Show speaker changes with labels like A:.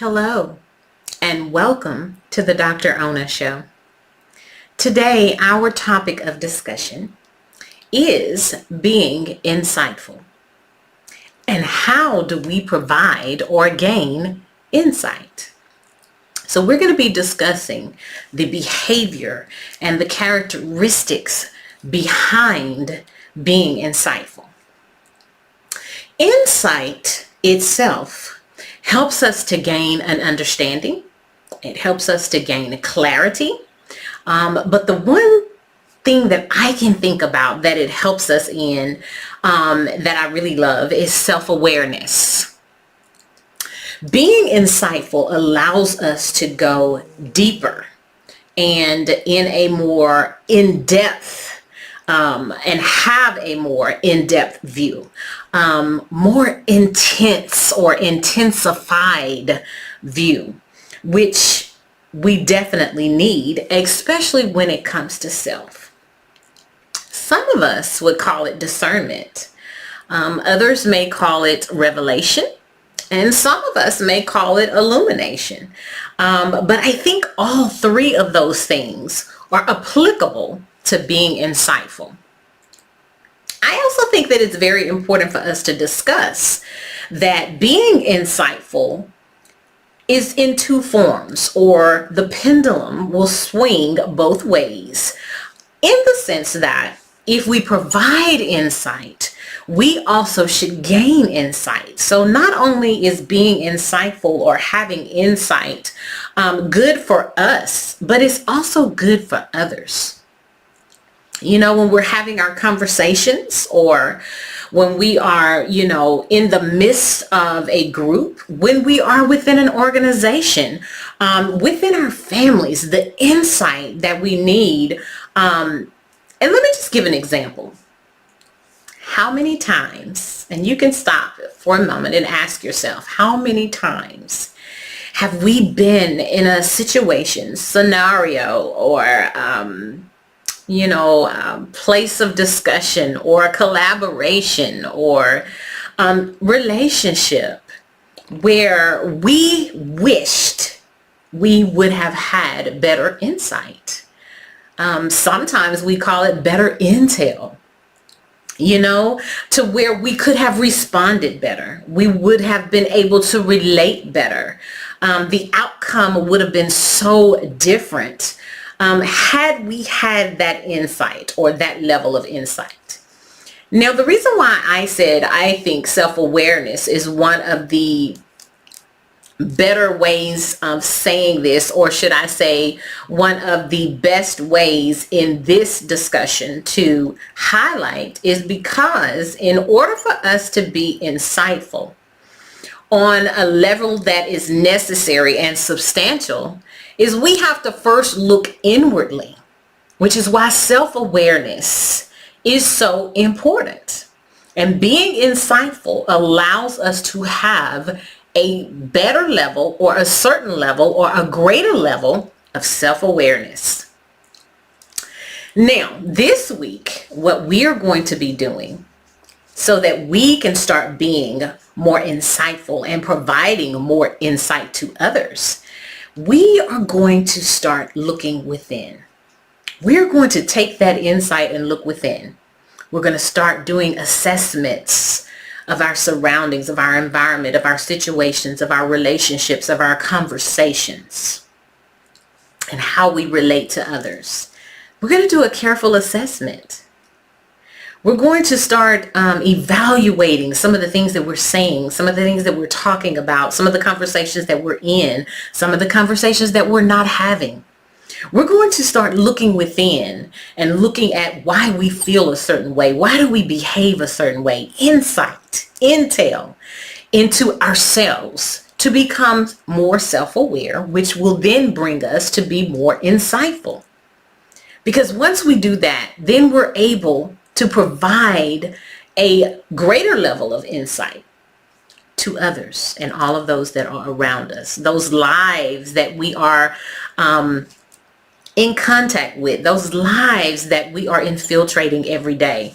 A: Hello, and welcome to the Dr. Ona Show. Today, our topic of discussion is being insightful. And how do we provide or gain insight? So we're going to be discussing the behavior and the characteristics behind being insightful. Insight itself helps us to gain an understanding. It helps us to gain clarity. But the one thing that I can think about that it helps us in that I really love is self-awareness. Being insightful allows us to go deeper and in a more in-depth and have a more in-depth view, more intense or intensified view, which we definitely need, especially when it comes to self. Some of us would call it discernment. Others may call it revelation. And some of us may call it illumination. But I think all three of those things are applicable to being insightful. I also think that it's very important for us to discuss that being insightful is in two forms, or the pendulum will swing both ways, in the sense that if we provide insight, we also should gain insight. So not only is being insightful or having insight good for us, but it's also good for others. You know, when we're having our conversations, or when we are, in the midst of a group, when we are within an organization, within our families, the insight that we need. And let me just give an example. How many times, and you can stop for a moment and ask yourself, how many times have we been in a situation, scenario, or place of discussion or collaboration or relationship where we wished we would have had better insight? Sometimes we call it better intel, to where we could have responded better. We would have been able to relate better. The outcome would have been so different had we had that insight or that level of insight. Now, the reason why I said I think self-awareness is one of the better ways of saying this, or should I say one of the best ways in this discussion to highlight, is because in order for us to be insightful on a level that is necessary and substantial, is we have to first look inwardly, which is why self-awareness is so important. And being insightful allows us to have a better level, or a certain level, or a greater level of self-awareness. Now, this week, what we are going to be doing so that we can start being more insightful and providing more insight to others, we are going to start looking within. We're going to take that insight and look within. We're going to start doing assessments of our surroundings, of our environment, of our situations, of our relationships, of our conversations, and how we relate to others. We're going to do a careful assessment. We're going to start evaluating some of the things that we're saying, some of the things that we're talking about, some of the conversations that we're in, some of the conversations that we're not having. We're going to start looking within and looking at why we feel a certain way. Why do we behave a certain way? Insight, intel into ourselves to become more self-aware, which will then bring us to be more insightful. Because once we do that, then we're able to provide a greater level of insight to others and all of those that are around us, those lives that we are in contact with, those lives that we are infiltrating every day.